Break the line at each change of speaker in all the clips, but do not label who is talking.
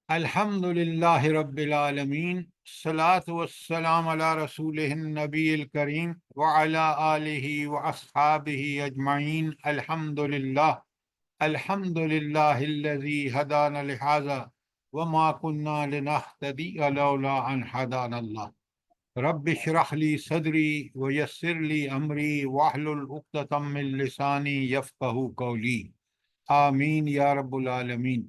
الحمدللہ رب العالمین، الصلاۃ والسلام علی رسولہ النبی الکریم وعلی آلہ واصحابہ اجمعین۔ الحمدللہ الذی ہدانا لہذا وما کنا لنہتدی لولا ان ہدانا اللہ۔ رب اشرح لی صدری ویسر لی امری واحلل عقدۃ من لسانی یفقہوا قولی، آمین یا رب العالمین۔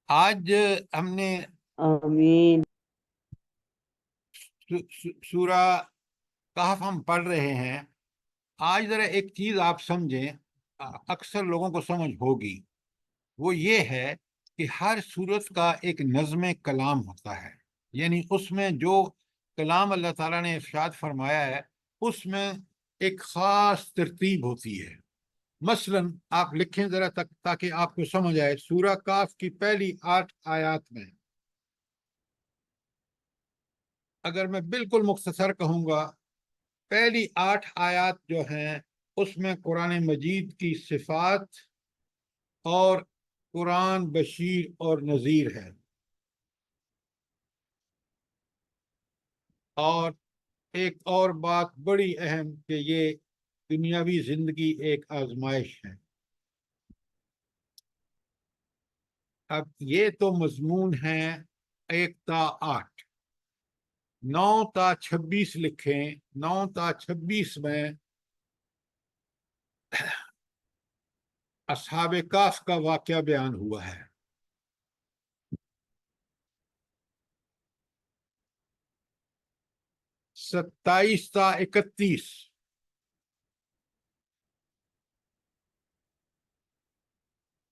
آج ہم نے
آمین۔
سورہ کہف ہم پڑھ رہے ہیں۔ آج ذرا ایک چیز آپ سمجھیں، اکثر لوگوں کو سمجھ ہوگی، وہ یہ ہے کہ ہر سورت کا ایک نظم کلام ہوتا ہے، یعنی اس میں جو کلام اللہ تعالیٰ نے ارشاد فرمایا ہے اس میں ایک خاص ترتیب ہوتی ہے۔ مثلا آپ لکھیں ذرا تاکہ آپ کو سمجھ آئے۔ سورہ کاف کی پہلی 8 آیات میں اگر میں بالکل مختصر کہوں گا، پہلی 8 آیات جو ہیں اس میں قرآن مجید کی صفات اور قرآن بشیر اور نذیر ہے، اور ایک اور بات بڑی اہم کہ یہ دنیاوی زندگی ایک آزمائش ہے۔ اب یہ تو مضمون ہے 1 تا 8، 9 تا 26 لکھیں۔ 9 تا 26 میں اصحاب کہف کا واقعہ بیان ہوا ہے۔ 27 تا 31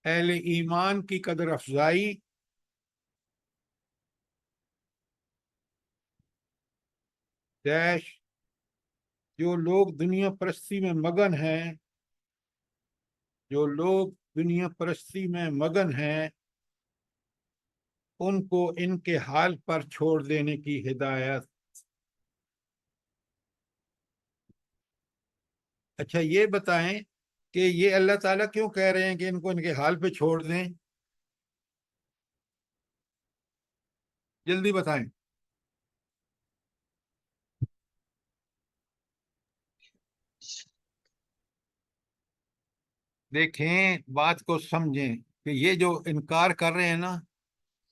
اہل ایمان کی قدر افزائی، جو لوگ دنیا پرستی میں مگن ہیں، ان کو ان کے حال پر چھوڑ دینے کی ہدایت۔ اچھا یہ بتائیں کہ یہ اللہ تعالیٰ کیوں کہہ رہے ہیں کہ ان کو ان کے حال پہ چھوڑ دیں؟ جلدی بتائیں۔ دیکھیں بات کو سمجھیں کہ یہ جو انکار کر رہے ہیں نا،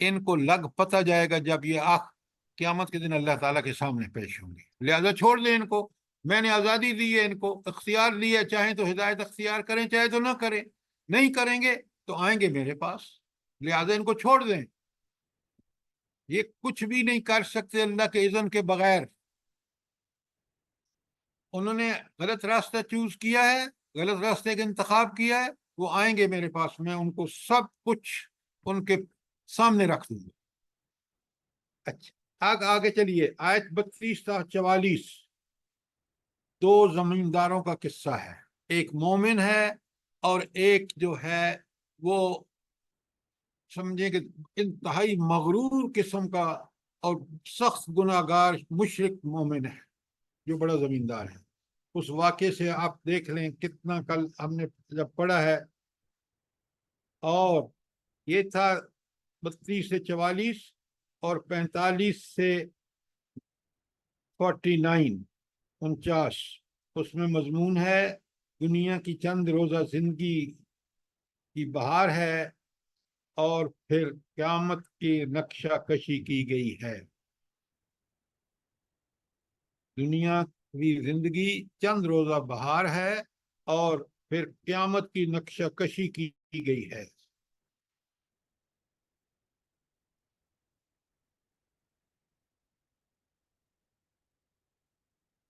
ان کو لگ پتہ جائے گا جب یہ قیامت کے دن اللہ تعالیٰ کے سامنے پیش ہوں گے، لہذا چھوڑ دیں ان کو۔ میں نے آزادی دی ہے، ان کو اختیار لیا، چاہیں تو ہدایت اختیار کریں چاہے تو نہ کریں، نہیں کریں گے تو آئیں گے میرے پاس، لہذا ان کو چھوڑ دیں۔ یہ کچھ بھی نہیں کر سکتے اللہ کے اذن کے بغیر۔ انہوں نے غلط راستہ چوز کیا ہے، غلط راستے کا انتخاب کیا ہے، وہ آئیں گے میرے پاس، میں ان کو سب کچھ ان کے سامنے رکھ دوں گا۔ اچھا آگے چلیے، آیت 32 تا 44 دو زمینداروں کا قصہ ہے، ایک مومن ہے اور ایک جو ہے وہ سمجھیں کہ انتہائی مغرور قسم کا اور سخت گناہگار مشرک مومن ہے جو بڑا زمیندار ہے۔ اس واقعے سے آپ دیکھ لیں کتنا کل ہم نے جب پڑھا ہے، اور یہ تھا 32 سے 44 اور 45 سے 49 اس میں مضمون ہے دنیا کی چند روزہ زندگی کی بہار ہے، اور پھر قیامت کی نقشہ کشی کی گئی ہے۔ دنیا کی زندگی چند روزہ بہار ہے اور پھر قیامت کی نقشہ کشی کی گئی ہے۔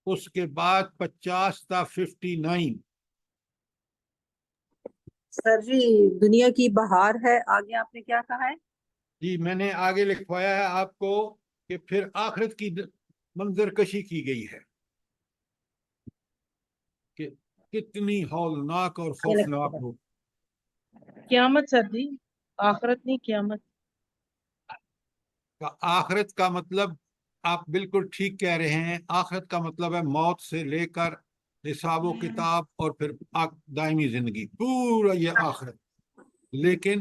اس کے بعد 50 تا 59۔
سر جی دنیا کی بہار ہے، آگے آپ نے کیا کہا ہے؟
جی میں نے آگے لکھوایا ہے آپ کو کہ پھر آخرت کی منظر کشی کی گئی ہے کہ کتنی ہولناک اور خوفناک ہو۔
قیامت سر جی، آخرت نہیں قیامت۔
آخرت کا مطلب آپ بالکل ٹھیک کہہ رہے ہیں، آخرت کا مطلب ہے موت سے لے کر حساب و کتاب اور پھر دائمی زندگی، پورا یہ آخرت۔ لیکن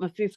50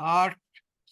8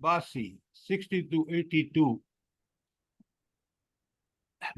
82, 60 to 82।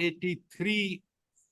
83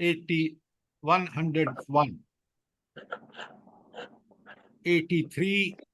101, 83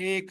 1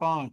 5।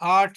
8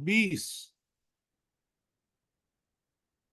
20,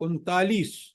39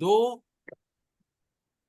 2,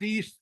30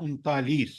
39।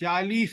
40,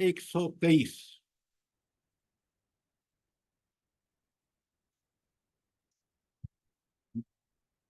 123,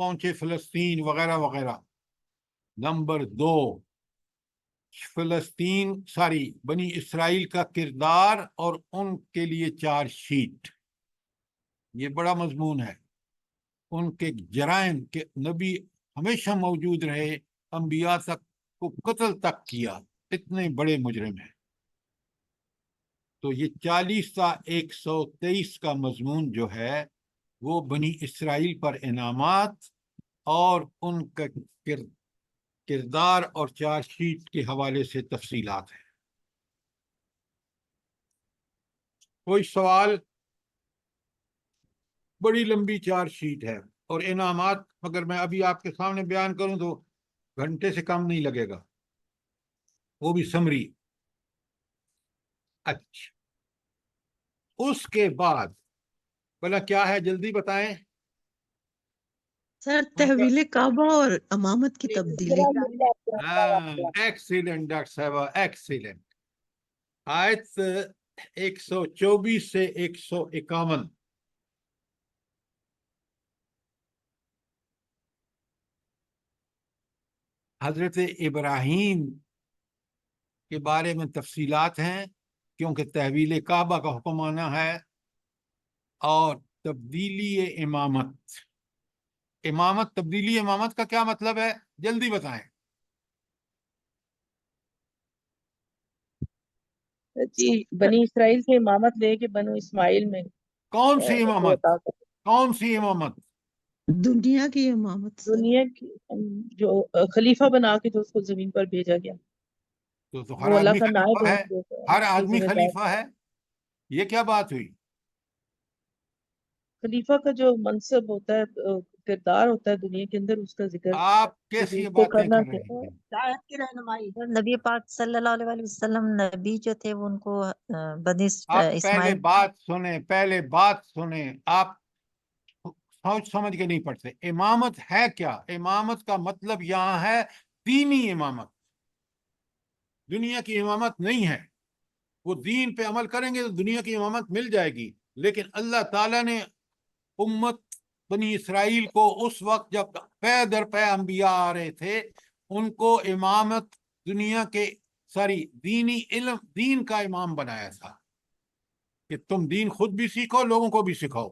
پہنچے فلسطین وغیرہ وغیرہ۔ نمبر 2، بنی اسرائیل کا کردار اور ان کے لیے چارج شیٹ، یہ بڑا مضمون ہے۔ ان کے جرائم کہ نبی ہمیشہ موجود رہے، انبیاء تک کو قتل تک کیا، اتنے بڑے مجرم ہیں۔ تو یہ 40 تا 123 کا مضمون جو ہے وہ بنی اسرائیل پر انعامات اور ان کا کردار اور چارج شیٹ کے حوالے سے تفصیلات ہیں۔ کوئی سوال؟ بڑی لمبی چارج شیٹ ہے اور انعامات اگر میں ابھی آپ کے سامنے بیان کروں تو گھنٹے سے کم نہیں لگے گا، وہ بھی سمری۔ اچھا، اس کے بعد بلا کیا ہے، جلدی بتائیں۔
سر تحویل کعبہ اور امامت کی تبدیلی۔
ایکسیلنٹ ڈاکٹر صاحبہ، ایکسیلنٹ۔ آیت 124 سے 151۔ حضرت ابراہیم کے بارے میں تفصیلات ہیں، کیونکہ تحویل کعبہ کا حکم آنا ہے اور تبدیلی امامت تبدیلی امامت کا کیا مطلب ہے، جلدی بتائیں۔
جی بنی اسرائیل سے امامت لے کے بنو اسماعیل میں
کون سی
ان کو
امامت؟
عطا کر
کون سی امامت؟
دنیا کی امامت سر۔
دنیا کی جو خلیفہ بنا کے جو اس کو زمین پر بھیجا گیا،
تو ہر
وہ اللہ
آدمی
کا نائب
خلیفہ
ہے،
ہے،
ان کے
ہر آدمی
ذمہ دار۔
خلیفہ ہے، یہ کیا بات ہوئی؟
خلیفہ کا جو منصب ہوتا ہے، کردار ہوتا ہے دنیا کے اندر، اس کا ذکر
آپ کیسی
اس کو
باتیں
کرنا
کر رہے
چاہیے۔
ہیں؟
ہدایت کی رہنمائی۔
نبی پاک صلی اللہ علیہ وسلم نبی جو تھے وہ ان کو بنی
آپ پہلے
اسماعیل
بات سنیں، آپ سوچ سمجھ کے نہیں پڑھتے۔ امامت ہے کیا؟ امامت کا مطلب یہاں ہے دینی امامت، دنیا کی امامت نہیں ہے۔ وہ دین پہ عمل کریں گے تو دنیا کی امامت مل جائے گی، لیکن اللہ تعالیٰ نے امت بنی اسرائیل کو اس وقت جب پے در پے انبیاء آ رہے تھے، ان کو امامت دنیا کے دینی علم، دین کا امام بنایا تھا کہ تم دین خود بھی سیکھو، لوگوں کو بھی سکھاؤ،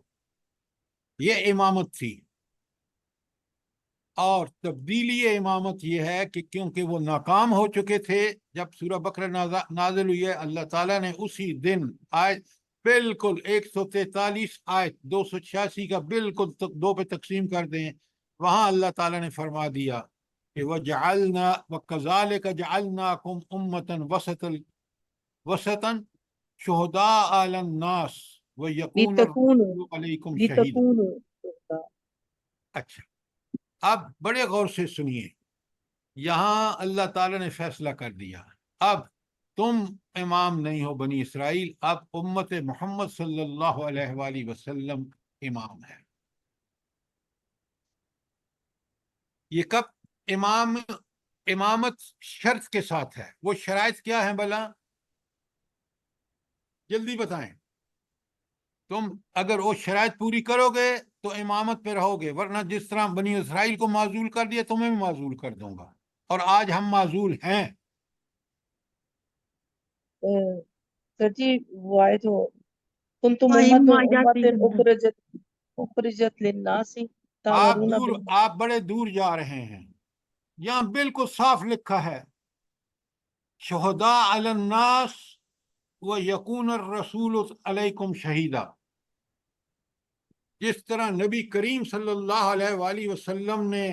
یہ امامت تھی۔ اور تبدیلی امامت یہ ہے کہ کیونکہ وہ ناکام ہو چکے تھے، جب سورہ بقرہ نازل ہوئی ہے، اللہ تعالیٰ نے اسی دن آیت بالکل 143 آیت 286 کا بالکل 2 پہ تقسیم کر دیں، وہاں اللہ تعالیٰ نے فرما دیا کہ وَجَعَلْنَا وَكَذَلِكَ جَعَلْنَاكُمْ أُمَّةً وَسَطًا شُهَدَاءَ عَلَى النَّاسِ وَيَكُونَ الرَّسُولُ عَلَيْكُمْ شَهِيدًا۔ اچھا، اب بڑے غور سے سنیے، یہاں اللہ تعالیٰ نے فیصلہ کر دیا، اب تم امام نہیں ہو بنی اسرائیل، اب امت محمد صلی اللہ علیہ وآلہ وسلم امام ہے۔ یہ کب امامت شرط کے ساتھ ہے، وہ شرائط کیا ہیں بلا؟ جلدی بتائیں۔ تم اگر وہ شرائط پوری کرو گے تو امامت پہ رہو گے، ورنہ جس طرح بنی اسرائیل کو معزول کر دیا تمہیں بھی معزول کر دوں گا، اور آج ہم معزول ہیں۔
سر جی وہ آئے تو کنتم
وَإِمَّا
امۃ
يَأْتِيَنَّ
اخرجت للناس تأمرون
آپ بڑے دور جا رہے ہیں، یہاں بالکل صاف لکھا ہے شہداء علی الناس ویکون الرسول علیکم شہیدا۔ جس طرح نبی کریم صلی اللہ علیہ وآلہ وسلم نے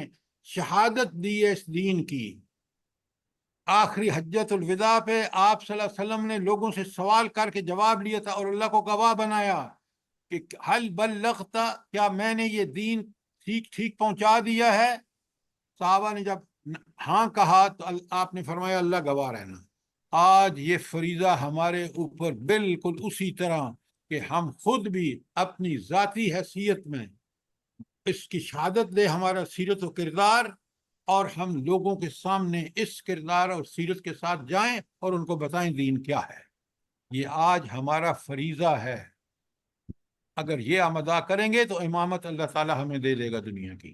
شہادت دی ہے اس دین کی، آخری حجت الوداع پہ آپ صلی اللہ علیہ وسلم نے لوگوں سے سوال کر کے جواب لیا تھا اور اللہ کو گواہ بنایا کہ حل بلغت، کیا میں نے یہ دین ٹھیک پہنچا دیا ہے؟ صحابہ نے جب ہاں کہا تو آپ نے فرمایا اللہ گواہ رہنا۔ آج یہ فریضہ ہمارے اوپر بالکل اسی طرح کہ ہم خود بھی اپنی ذاتی حیثیت میں اس کی شہادت دے ہمارا سیرت و کردار، اور ہم لوگوں کے سامنے اس کردار اور سیرت کے ساتھ جائیں اور ان کو بتائیں دین کیا ہے۔ یہ آج ہمارا فریضہ ہے، اگر یہ ہم ادا کریں گے تو امامت اللہ تعالیٰ ہمیں دے دے گا دنیا کی۔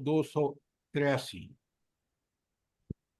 283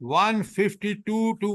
152 to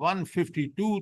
152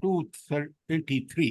283।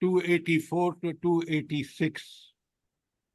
284 to 286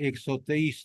123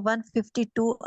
152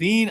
3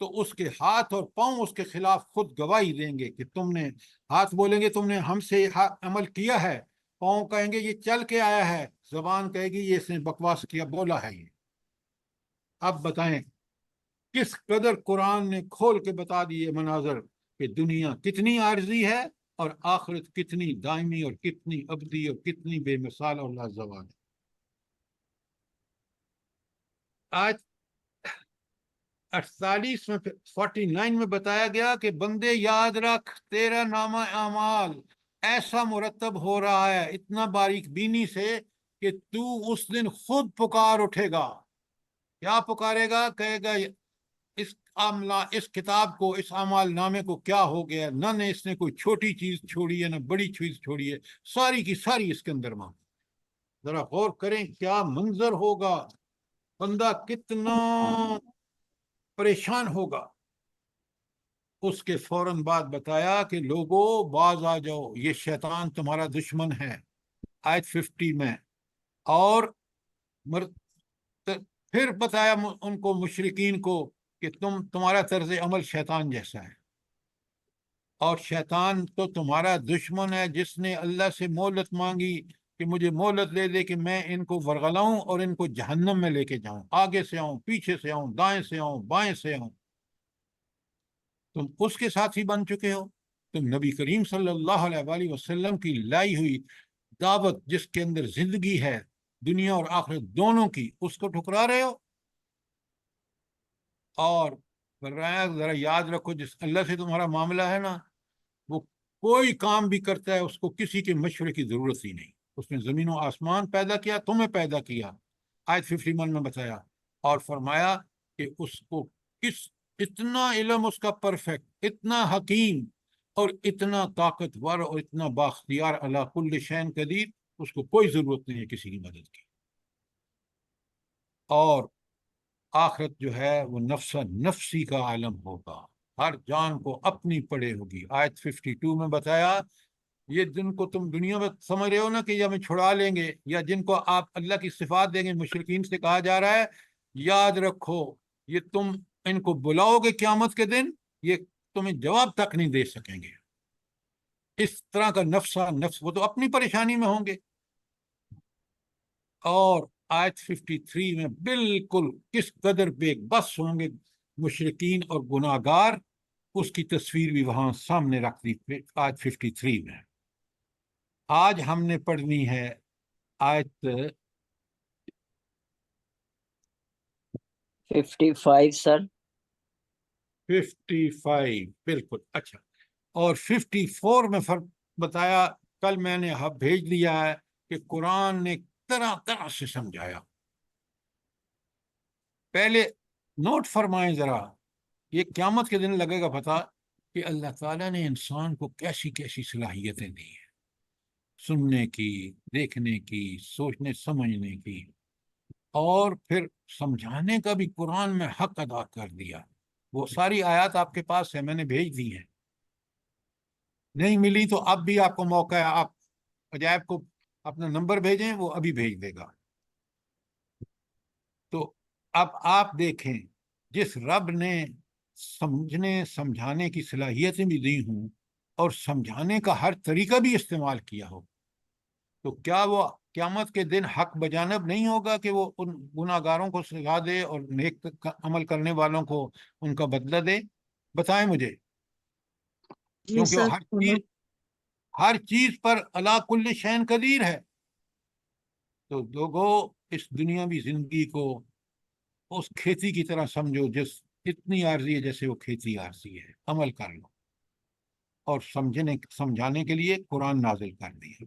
تو اس کے ہاتھ اور پاؤں اس کے خلاف خود گواہی دیں گے کہ تم نے، ہاتھ بولیں گے تم نے ہم سے یہ عمل کیا ہے، پاؤں کہیں گے یہ چل کے آیا ہے، زبان کہے گی یہ اس نے بکواس کیا، بولا ہے یہ۔ اب بتائیں کس قدر قرآن نے کھول کے بتا دیے مناظر کہ دنیا کتنی عارضی ہے اور آخرت کتنی دائمی اور کتنی ابدی اور کتنی بے مثال اور لازوال ہے۔ آج 48 میں 49 میں بتایا گیا کہ بندے یاد رکھ، تیرا نامہ اعمال ایسا مرتب ہو رہا ہے اتنا باریک بینی سے کہ تو اس دن خود پکار اٹھے گا۔ کیا پکارے گا؟ کہے گا اس کتاب کو، اس اعمال نامے کو کیا ہو گیا؟ نہ اس نے کوئی چھوٹی چیز چھوڑی ہے نہ بڑی چیز چھوڑی ہے، ساری کی ساری اس کے اندر ماں۔ ذرا غور کریں کیا منظر ہوگا، بندہ کتنا پریشان ہوگا۔ اس کے فوراً بعد بتایا کہ لوگوں باز آ جاؤ، یہ شیطان تمہارا دشمن ہے، آیت 50 میں۔ اور پھر بتایا ان کو، مشرکین کو، کہ تمہارا طرز عمل شیطان جیسا ہے، اور شیطان تو تمہارا دشمن ہے جس نے اللہ سے مہلت مانگی کہ مجھے مہلت دے دے کہ میں ان کو ورغلاؤں اور ان کو جہنم میں لے کے جاؤں، آگے سے آؤں، پیچھے سے آؤں، دائیں سے آؤں، بائیں سے آؤں۔ تم اس کے ساتھ ہی بن چکے ہو، تم نبی کریم صلی اللہ علیہ وآلہ وسلم کی لائی ہوئی دعوت جس کے اندر زندگی ہے دنیا اور آخرت دونوں کی، اس کو ٹھکرا رہے ہو۔ اور ذرا یاد رکھو جس اللہ سے تمہارا معاملہ ہے نا، وہ کوئی کام بھی کرتا ہے اس کو کسی کے مشورے کی ضرورت ہی نہیں۔ اس نے زمین و آسمان پیدا کیا، تمہیں پیدا کیا، آیت 51 میں بتایا، اور فرمایا کہ اس کو اتنا علم اس کا پرفیکٹ، اتنا حکیم اور اتنا طاقتور اور اتنا بااختیار، علی کل شیء قدیر، اس کو کوئی ضرورت نہیں ہے کسی کی مدد کی۔ اور آخرت جو ہے وہ نفس نفسی کا عالم ہوگا، ہر جان کو اپنی پڑے ہوگی۔ آیت 52 میں بتایا یہ جن کو تم دنیا میں سمجھ رہے ہو نا کہ یہ ہمیں چھڑا لیں گے، یا جن کو آپ اللہ کی صفات دیں گے، مشرکین سے کہا جا رہا ہے یاد رکھو یہ تم ان کو بلاؤ گے قیامت کے دن، یہ تمہیں جواب تک نہیں دے سکیں گے۔ اس طرح کا نفسہ نفس، وہ تو اپنی پریشانی میں ہوں گے۔ اور آیت 53 میں بالکل کس قدر بے بس ہوں گے مشرکین اور گناہگار، اس کی تصویر بھی وہاں سامنے رکھ دی آیت 53 میں۔ آج ہم نے پڑھنی ہے آیت
55 سر۔
55 بالکل، اچھا۔ اور 54 میں بتایا، کل میں نے بھیج دیا ہے کہ قرآن نے طرح طرح سے سمجھایا۔ پہلے نوٹ فرمائیں ذرا، یہ قیامت کے دن لگے گا پتہ کہ اللہ تعالیٰ نے انسان کو کیسی کیسی صلاحیتیں دی ہیں، سننے کی، دیکھنے کی، سوچنے سمجھنے کی، اور پھر سمجھانے کا بھی قرآن میں حق ادا کر دیا۔ وہ ساری آیات آپ کے پاس ہے، میں نے بھیج دی ہیں، نہیں ملی تو اب بھی آپ کو موقع ہے، آپ عجائب کو اپنا نمبر بھیجیں، وہ ابھی بھیج دے گا۔ تو اب آپ دیکھیں جس رب نے سمجھنے سمجھانے کی صلاحیتیں بھی دی ہوں اور سمجھانے کا ہر طریقہ بھی استعمال کیا ہو، تو کیا وہ قیامت کے دن حق بجانب نہیں ہوگا کہ وہ ان گناہ گاروں کو سزا دے اور نیک عمل کرنے والوں کو ان کا بدلہ دے؟ بتائیں مجھے،
جی
کیونکہ وہ
سر،
ہر چیز پر علی کل شیء قدیر ہے۔ تو لوگوں اس دنیاوی زندگی کو اس کھیتی کی طرح سمجھو جس اتنی عارضی ہے جیسے وہ کھیتی عارضی ہے، عمل کر لو، اور سمجھانے کے لیے قرآن نازل کر دیا۔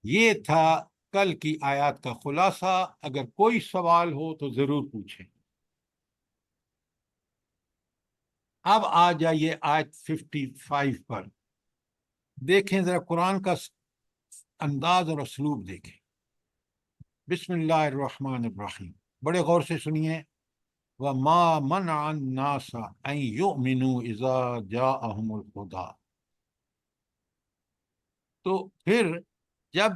یہ تھا کل کی آیات کا خلاصہ۔ اگر کوئی سوال ہو تو ضرور پوچھیں۔ اب آ جائیے آیت 55 پر، دیکھیں ذرا قرآن کا انداز اور اسلوب دیکھیں۔ بسم اللہ الرحمن الرحیم، بڑے غور سے سنیے۔ وَمَا مَنَعَ النَّاسَ أَن يُؤْمِنُوا إِذَا جَاءَهُمُ الْهُدَىٰ۔ تو پھر جب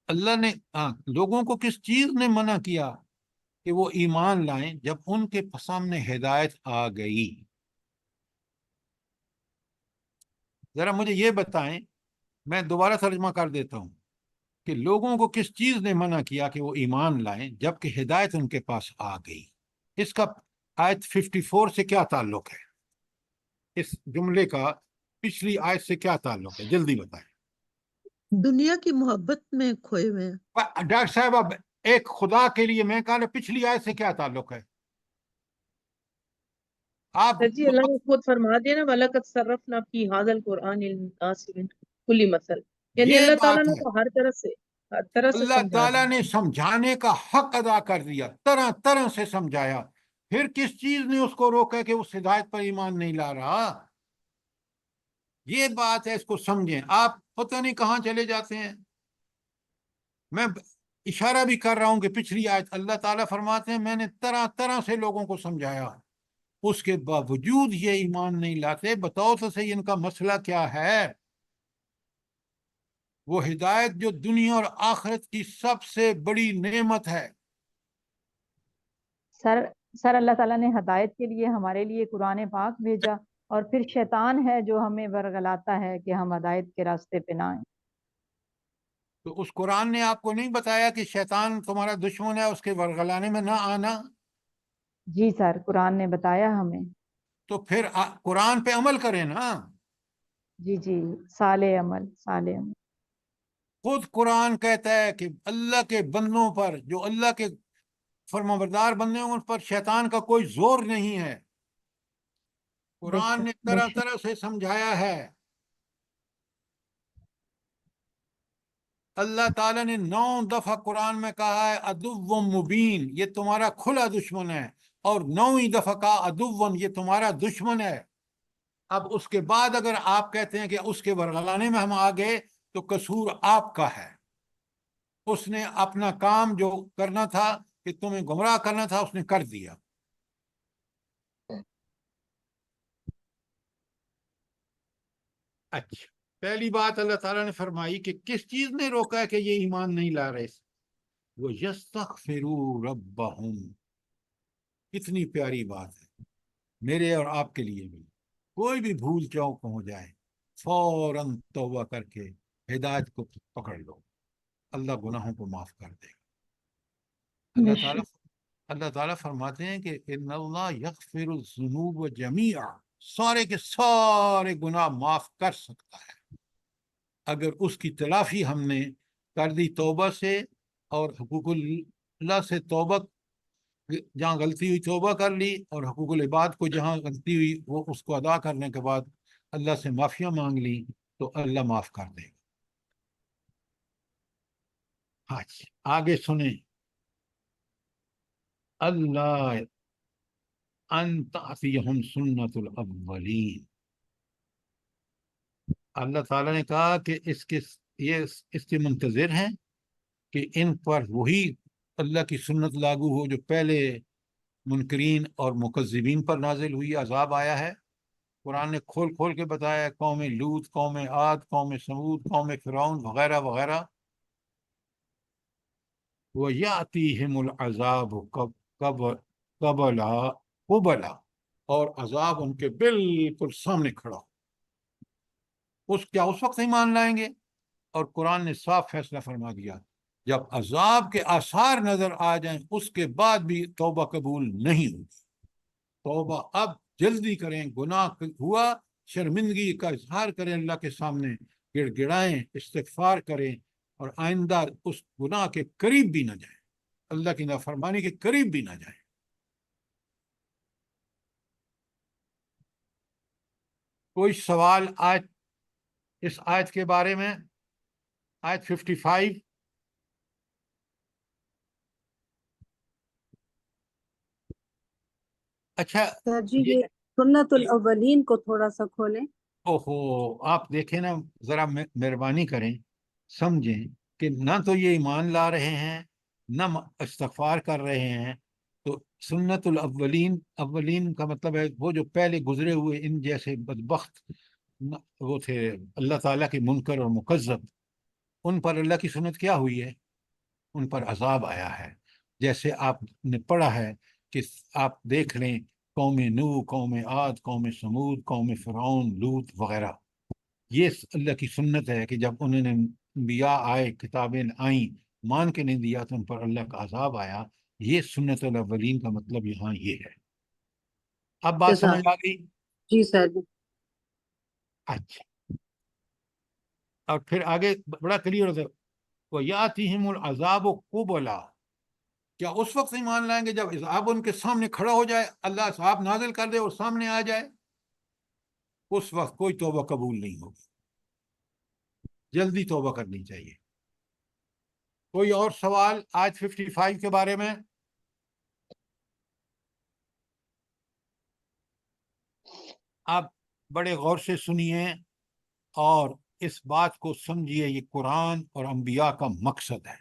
اللہ نے لوگوں کو کس چیز نے منع کیا کہ وہ ایمان لائیں جب ان کے سامنے ہدایت آ گئی. ذرا مجھے یہ بتائیں، میں دوبارہ ترجمہ کر دیتا ہوں، کہ لوگوں کو کس چیز نے منع کیا کہ وہ ایمان لائیں جبکہ ہدایت ان کے پاس آ گئی؟ اس کا آیت 54 سے کیا تعلق ہے؟ اس جملے کا پچھلی آیت سے کیا تعلق ہے؟ جلدی بتائیں.
دنیا کی محبت میں کھوئے ہوئے ہیں.
ڈاکٹر صاحب اب ایک خدا کے لیے میں کہا پچھلی آیت سے کیا تعلق ہے؟ آپ
سر جی اللہ نے خود فرما دیا نا وَلَقَدْ صَرَّفْنَا فِي هَذَا الْقُرْآنِ لِلنَّاسِ مِنْ كُلِّ مَثَلٍ، یعنی
یہ
اللہ تعالیٰ
بات
نے
ہے،
تو ہر طرح سے
اللہ
سمجھا
تعالیٰ
دیا.
نے سمجھانے کا حق ادا کر دیا، طرح طرح سے سمجھایا. پھر کس چیز نے اس کو روکا کہ اس ہدایت پر ایمان نہیں لا رہا؟ یہ بات ہے، اس کو سمجھیں. آپ پتہ نہیں کہاں چلے جاتے ہیں. میں اشارہ بھی کر رہا ہوں کہ پچھلی آیت اللہ تعالیٰ فرماتے ہیں میں نے طرح طرح سے لوگوں کو سمجھایا، اس کے باوجود یہ ایمان نہیں لاتے. بتاؤ تو صحیح ان کا مسئلہ کیا ہے؟ وہ ہدایت جو دنیا اور آخرت کی سب سے بڑی نعمت ہے.
سر اللہ تعالیٰ نے ہدایت کے لیے ہمارے لیے قرآن پاک بھیجا، اور پھر شیطان ہے جو ہمیں ورگلاتا ہے کہ ہم ہدایت کے راستے پہ نہ آئیں.
تو اس قرآن نے آپ کو نہیں بتایا کہ شیطان تمہارا دشمن ہے، اس کے ورگلانے میں نہ آنا؟
جی سر، قرآن نے بتایا ہمیں.
تو پھر قرآن پہ عمل کریں نا.
جی جی، صالح عمل، صالح عمل.
خود قرآن کہتا ہے کہ اللہ کے بندوں پر، جو اللہ کے فرمانبردار بندے ہیں، ان پر شیطان کا کوئی زور نہیں ہے. قرآن نے
بے
طرح
شک.
طرح سے سمجھایا ہے. اللہ تعالیٰ نے 9 دفعہ قرآن میں کہا ہے عدو مبین، یہ تمہارا کھلا دشمن ہے، اور 9ویں دفعہ کہا عدو، یہ تمہارا دشمن ہے. اب اس کے بعد اگر آپ کہتے ہیں کہ اس کے ورگلانے میں ہم آ گئے تو قصور آپ کا ہے. اس نے اپنا کام جو کرنا تھا کہ تمہیں گمراہ کرنا تھا اس نے کر دیا. اچھا، پہلی بات اللہ تعالیٰ نے فرمائی کہ کس چیز نے روکا ہے کہ یہ ایمان نہیں لا رہے؟ وہ یستغفروا ربہم. کتنی پیاری بات ہے میرے اور آپ کے لیے بھی. کوئی بھی بھول چوک ہو جائے فوراً توبہ کر کے ہدایت کو پکڑ لو، اللہ گناہوں کو معاف کر دے گا.
بے
اللہ تعالیٰ فرماتے ہیں کہ ان اللہ یغفر الذنوب جمیعا، سارے کے سارے گناہ معاف کر سکتا ہے اگر اس کی تلافی ہم نے کر دی توبہ سے، اور حقوق اللہ سے توبہ، جہاں غلطی ہوئی توبہ کر لی، اور حقوق العباد کو جہاں غلطی ہوئی وہ اس کو ادا کرنے کے بعد اللہ سے معافیاں مانگ لی تو اللہ معاف کر دے گا. ہاں جی، آگے سنیں. اللہ ان تأتیہم سنت الاولین. اللہ تعالیٰ نے کہا کہ اس کے منتظر ہیں کہ ان پر وہی اللہ کی سنت لاگو ہو جو پہلے منکرین اور مکذبین پر نازل ہوئی، عذاب آیا ہے. قرآن نے کھول کھول کے بتایا، قوم لوط، قوم عاد، قوم سمود، قوم فرعون وغیرہ وغیرہ. وَيَأْتِيهِمُ الْعَذَابُ قُبَلًا، اور عذاب ان کے بالکل سامنے کھڑا ہو. اس وقت ایمان لائیں گے؟ اور قرآن نے صاف فیصلہ فرما دیا جب عذاب کے آثار نظر آ جائیں اس کے بعد بھی توبہ قبول نہیں ہوگی. توبہ اب جلدی کریں، گناہ ہوا شرمندگی کا اظہار کریں، اللہ کے سامنے گڑ گڑائیں، استغفار کریں، اور آئندہ اس گناہ کے قریب بھی نہ جائیں، اللہ کی نافرمانی کے قریب بھی نہ جائیں. کوئی سوال اس آیت کے بارے میں؟ آیت 55. اچھا
سر جی یہ سنت الاولین کو تھوڑا سا کھولیں.
اوہو، آپ دیکھیں نا، ذرا مہربانی کریں، سمجھیں کہ نہ تو یہ ایمان لا رہے ہیں نہ استغفار کر رہے ہیں. تو سنت الاولین کا مطلب ہے وہ جو پہلے گزرے ہوئے ان جیسے بدبخت وہ تھے اللہ تعالیٰ کے منکر اور مکذب، ان پر اللہ کی سنت کیا ہوئی ہے؟ ان پر عذاب آیا ہے. جیسے آپ نے پڑھا ہے کہ آپ دیکھ لیں قوم نوح، قوم عاد، قوم سمود، قوم فرعون، لوط وغیرہ، یہ اللہ کی سنت ہے کہ جب انہوں نے انبیاء آئے، کتابیں آئیں، مان کے نہیں دیا تو ان پر اللہ کا عذاب آیا. یہ سنت الاولین کا مطلب یہاں یہ ہے. اب بات
جزاک
سمجھ آ گئی؟
جی سر جی.
اچھا، اور پھر آگے بڑا کلیئر ہوتا ہے، وَيَأْتِهِمُ الْعَذَابُ قُبُلًا. کیا اس وقت ایمان لائیں گے جب عذاب ان کے سامنے کھڑا ہو جائے، اللہ عذاب نازل کر دے اور سامنے آ جائے؟ اس وقت کوئی توبہ قبول نہیں ہوگی، جلدی توبہ کرنی چاہیے. کوئی اور سوال آج 55 کے بارے میں؟ آپ بڑے غور سے سنیے اور اس بات کو سمجھیے، یہ قرآن اور انبیاء کا مقصد ہے.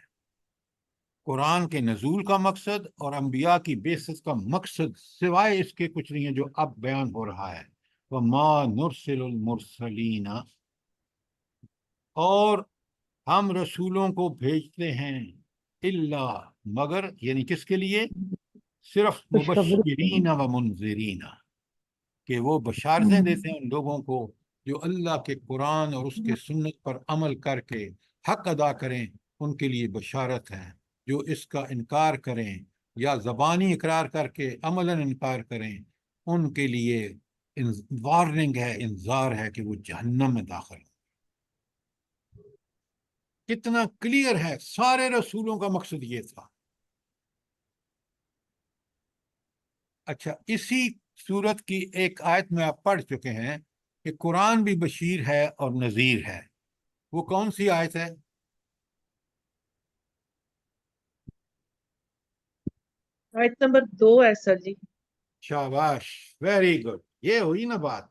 قرآن کے نزول کا مقصد اور انبیاء کی بعثت کا مقصد سوائے اس کے کچھ نہیں ہے جو اب بیان ہو رہا ہے. وَمَا نُرْسِلُ الْمُرْسَلِينَ، اور ہم رسولوں کو بھیجتے ہیں اللہ مگر، یعنی کس کے لیے؟ صرف مبشرین و منذرین، کہ وہ بشارتیں دیتے ہیں ان لوگوں کو جو اللہ کے قرآن اور اس کے سنت پر عمل کر کے حق ادا کریں، ان کے لیے بشارت ہے. جو اس کا انکار کریں یا زبانی اقرار کر کے عملاً انکار کریں، ان کے لیے وارننگ ہے، انذار ہے کہ وہ جہنم میں داخل ہیں. کتنا کلیئر ہے، سارے رسولوں کا مقصد یہ تھا. اچھا، اسی سورت کی ایک آیت میں آپ پڑھ چکے ہیں کہ قرآن بھی بشیر ہے اور نذیر ہے. وہ کون سی آیت ہے؟
آیت نمبر 2 ہے سر جی.
شاباش، ویری گڈ. یہ ہوئی نا بات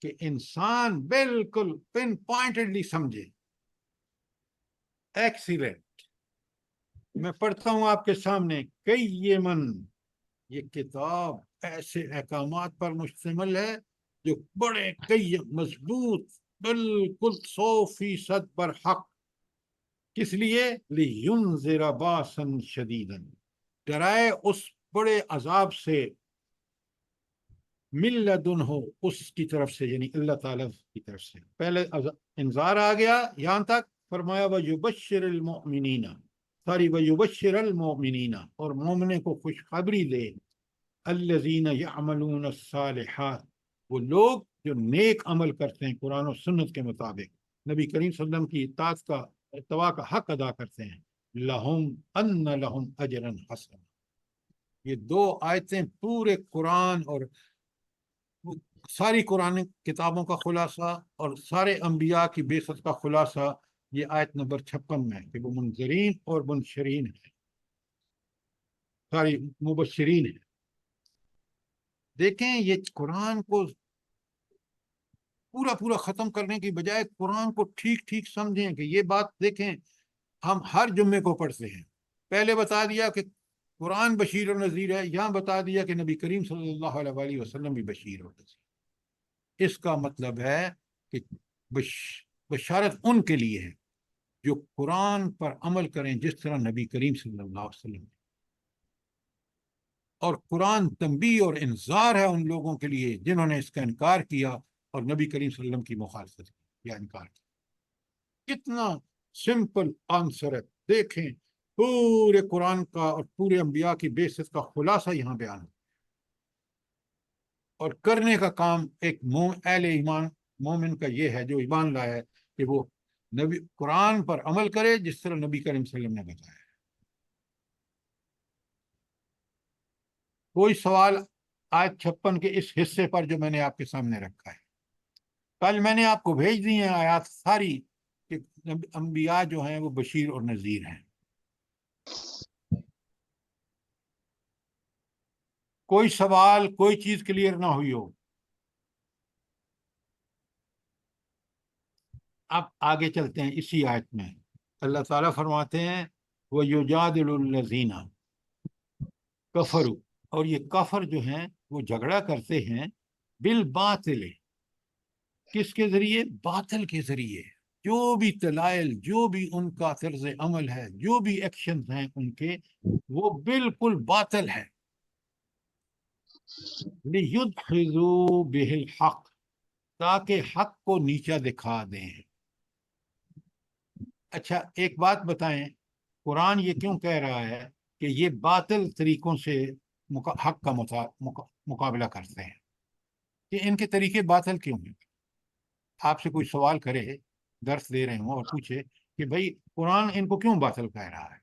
کہ انسان بالکل پن پوائنٹڈلی سمجھے. ایکسیلنٹ. میں پڑھتا ہوں آپ کے سامنے، قیمن، یہ کتاب ایسے احکامات پر مشتمل ہے جو بڑے قیم، مضبوط، بالکل 100% پر حق. کس لیے؟ لِيُنذِرَ بَأْسًا شَدِيدًا، ڈرائے اس بڑے عذاب سے، من لدنہ، اس کی طرف سے، یعنی اللہ تعالیٰ کی طرف سے. پہلے انذار آ گیا یہاں تک، فرمایا وَيُبَشِّرُ الْمُؤْمِنِينَ، ساری وَيُبَشِّرُ الْمُؤْمِنِينَ، اور مومنوں کو خوشخبری دے، الَّذِينَ يَعْمَلُونَ الصَّالِحَاتِ، وہ لوگ جو نیک عمل کرتے ہیں قرآن و سنت کے مطابق، نبی کریم صلی اللہ علیہ وسلم کی اطاعت کا، اتباع کا حق ادا کرتے ہیں. لَهُمْ أَنَّ لَهُمْ أَجْرًا حَسَنًا. یہ دو آیتیں پورے قرآن اور ساری قرآن کتابوں کا خلاصہ اور سارے انبیاء کی بعثت کا خلاصہ یہ آیت نمبر 56 میں ہے کہ وہ منذرین اور منشرین ہیں، ساری مبشرین ہیں. دیکھیں، یہ قرآن کو پورا ختم کرنے کی بجائے قرآن کو ٹھیک ٹھیک سمجھیں کہ یہ بات دیکھیں، ہم ہر جمعے کو پڑھتے ہیں. پہلے بتا دیا کہ قرآن بشیر اور نذیر ہے، یہاں بتا دیا کہ نبی کریم صلی اللہ علیہ وسلم بھی بشیر اور نذیر. اس کا مطلب ہے کہ بشارت ان کے لیے ہے جو قرآن پر عمل کریں جس طرح نبی کریم صلی اللہ علیہ وسلم نے. اور قرآن تنبیہ اور انذار ہے ان لوگوں کے لیے جنہوں نے اس کا انکار کیا اور نبی کریم صلی اللہ علیہ وسلم کی مخالفت کی یا انکار کیا. کتنا سمپل آنسر ہے. دیکھیں، پورے قرآن کا اور پورے انبیاء کی بعثت کا خلاصہ یہاں بیان ہے. اور کرنے کا کام ایک اہل ایمان مومن کا یہ ہے جو ایمان لایا ہے کہ وہ نبی قرآن پر عمل کرے جس طرح نبی کریم صلی اللہ علیہ وسلم نے بتایا. کوئی سوال آیت 56 کے اس حصے پر جو میں نے آپ کے سامنے رکھا ہے؟ کل میں نے آپ کو بھیج دی ہیں آیات ساری کہ انبیاء جو ہیں وہ بشیر اور نذیر ہیں. کوئی سوال، کوئی چیز کلیئر نہ ہوئی ہو؟ اب آگے چلتے ہیں. اسی آیت میں اللہ تعالیٰ فرماتے ہیں وَيُجَادِلُ الَّذِينَ كَفَرُوا، اور یہ کافر جو ہیں وہ جھگڑا کرتے ہیں بالباطل، کس کے ذریعے؟ باطل کے ذریعے. جو بھی دلائل، جو بھی ان کا طرز عمل ہے، جو بھی ایکشنز ہیں ان کے، وہ بالکل باطل ہے. لِيُدْحِضُوا بِهِ الْحَقِّ، تاکہ حق کو نیچا دکھا دیں. اچھا ایک بات بتائیں، قرآن یہ کیوں کہہ رہا ہے کہ یہ باطل طریقوں سے حق کا مقابلہ کرتے ہیں؟ کہ ان کے طریقے باطل کیوں ہیں؟ آپ سے کوئی سوال کرے، درس دے رہے ہوں اور پوچھے کہ بھئی قرآن ان کو کیوں باطل کہہ رہا ہے،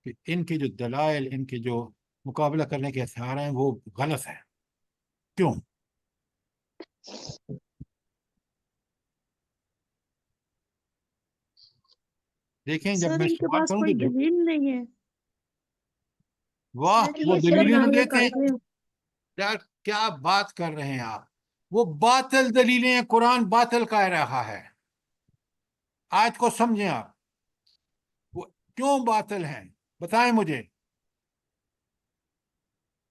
کہ ان کے جو دلائل، ان کے جو مقابلہ کرنے کے ہتھیار ہیں وہ غلط ہیں، کیوں؟ دیکھیں جب
سر
میں
ان کے
سوال
پاس
کروں
کوئی
تو
دلیل نہیں ہے.
واہ،
سر
وہ
یہ
دلیلیں تو
شرمندہ
دیتے ہیں.
کرتے ہیں.
کیا بات کر رہے ہیں آپ؟ وہ باطل دلیلیں ہیں، قرآن باطل کہہ رہا ہے. آیت کو سمجھیں آپ، وہ کیوں باطل ہیں بتائیں مجھے.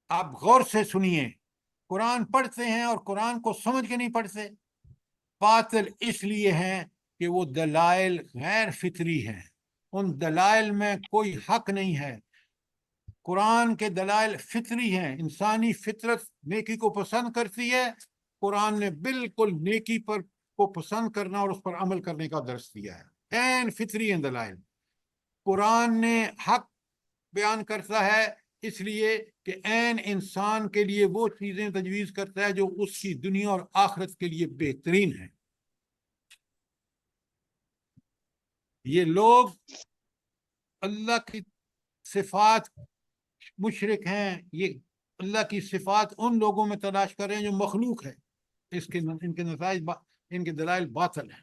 آپ غور سے سنیے، قرآن پڑھتے ہیں اور قرآن کو سمجھ کے نہیں پڑھتے. باطل اس لیے ہیں کہ وہ دلائل غیر فطری ہیں، ان دلائل میں کوئی حق نہیں ہے. قرآن کے دلائل فطری ہیں، انسانی فطرت نیکی کو پسند کرتی ہے. قرآن نے بالکل نیکی پر کو پسند کرنا اور اس پر عمل کرنے کا درس دیا ہے. عین فطری ہیں دلائل. قرآن نے حق بیان کرتا ہے اس لیے کہ عین انسان کے لیے وہ چیزیں تجویز کرتا ہے جو اس کی دنیا اور آخرت کے لیے بہترین ہیں. یہ لوگ اللہ کی صفات مشرک ہیں، یہ اللہ کی صفات ان لوگوں میں تلاش کر رہے ہیں جو مخلوق ہے. ان کے نتائج ان کے دلائل باطل ہیں.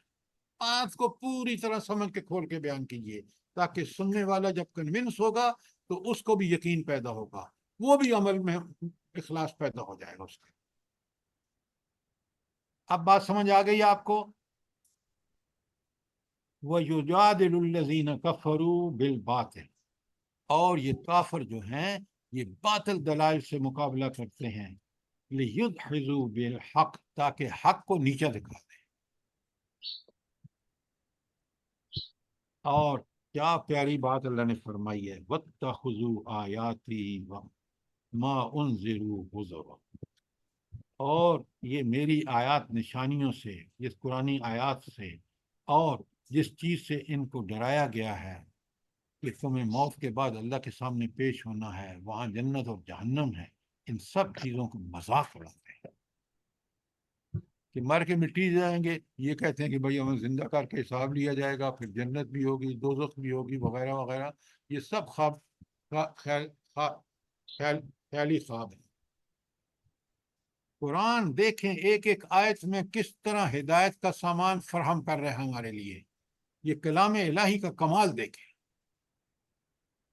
بات کو پوری طرح سمجھ کے کھول کے بیان کیجیے تاکہ سننے والا جب کنونس ہوگا تو اس کو بھی یقین پیدا ہوگا، وہ بھی عمل میں اخلاص پیدا ہو جائے گا اس کا. اب بات سمجھ آ گئی آپ کو؟ وَيُجَادِلُ الَّذِينَ كَفَرُوا بِالْبَاطِلِ، اور یہ کافر جو ہیں یہ باطل دلائل سے مقابلہ کرتے ہیں. لِيُدْحِضُوا بِالْحَقِّ، تاکہ حق کو نیچا دکھا دیں. اور کیا پیاری بات اللہ نے فرمائی ہے، وَاتَّخُذُوا آیَاتِي وَمَا أُنذِرُوا هُزُوًا، اور یہ میری آیات نشانیوں سے، جس قرآنی آیات سے اور جس چیز سے ان کو ڈرایا گیا ہے کہ تمہیں موت کے بعد اللہ کے سامنے پیش ہونا ہے، وہاں جنت اور جہنم ہے، ان سب چیزوں کو مذاق اڑاتے ہیں کہ مر کے مٹی جائیں گے. یہ کہتے ہیں کہ بھئی ہمیں زندہ کر کے حساب لیا جائے گا، پھر جنت بھی ہوگی، دوزخ بھی ہوگی، وغیرہ وغیرہ. یہ سب خیالی خواب ہیں. قرآن دیکھیں ایک ایک آیت میں کس طرح ہدایت کا سامان فراہم کر رہے ہیں ہمارے لیے. یہ کلام الہی کا کمال دیکھیں.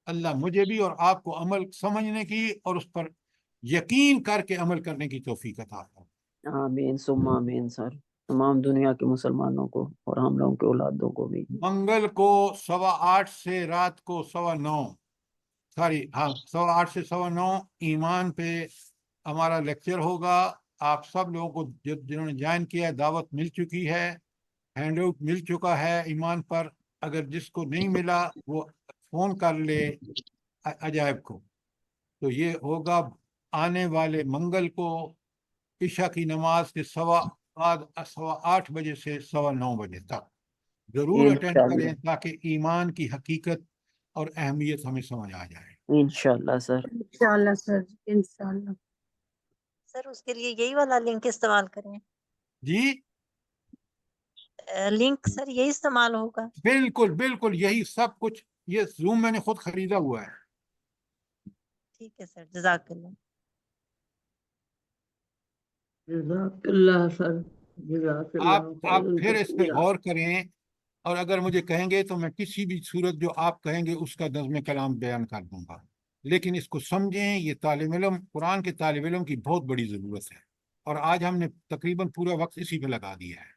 اللہ مجھے بھی اور آپ کو عمل سمجھنے کی اور اس پر یقین کر کے عمل کرنے کی توفیق عطا فرمائے.
آمین ثم آمین سر. تمام دنیا کے مسلمانوں کو اور ہم لوگوں کے اولادوں کو بھی.
منگل کو 8:15 سے رات کو 9:15، 8:15 سے 9:15 ایمان پہ ہمارا لیکچر ہوگا. آپ سب لوگوں کو جنہوں نے جوائن کیا ہے دعوت مل چکی ہے، ہینڈ آؤٹ مل چکا ہے ایمان پر. اگر جس کو نہیں ملا وہ فون کر لے عجائب کو. تو یہ ہوگا آنے والے منگل کو عشاء کی نماز کے 8:15 بجے سے 9:15 بجے تک. ضرور اٹینڈ
انشاءاللہ
کریں تاکہ ایمان کی حقیقت اور اہمیت ہمیں سمجھ آ جائے.
انشاءاللہ سر.
انشاءاللہ سر، انشاءاللہ.
سر اس کے لیے یہی والا لنک استعمال کریں.
جی
لنک سر یہی استعمال ہوگا.
بالکل بالکل یہی سب کچھ. یہ زوم میں نے خود خریدا ہوا ہے.
ٹھیک ہے سر، جزاک اللہ.
جزاک اللہ سر، جزاک اللہ
آپ
خیر
پھر اس پہ
شکریہ.
غور کریں اور اگر مجھے کہیں گے تو میں کسی بھی صورت جو آپ کہیں گے اس کا نظم کلام بیان کر دوں گا. لیکن اس کو سمجھیں، یہ طالب علم، قرآن کے طالب علم کی بہت بڑی ضرورت ہے. اور آج ہم نے تقریباً پورا وقت اسی پہ لگا دیا ہے.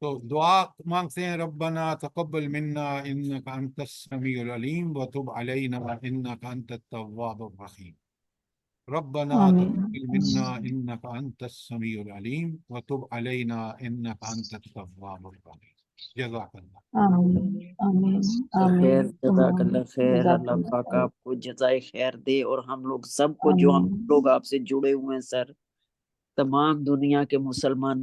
تو دعا مانگتے ہیں، ربنا تقبل منا انک انت السمیع العلیم وتب علینا انک انت التواب الرحیم. ربنا
آمین
تقبل منا انك انت السميع العليم وتب علينا انك انت التواب الرحيم. جزاک اللہ.
آمین آمین
خیر،
آمین
جزاک اللہ خیر.
جزاک
اللہ
اللہ
پاک
خیر.
آپ کو جزائے خیر دے، اور ہم لوگ سب کو جو ہم
آمین
لوگ آپ سے جڑے ہوئے ہیں سر، تمام دنیا کے مسلمان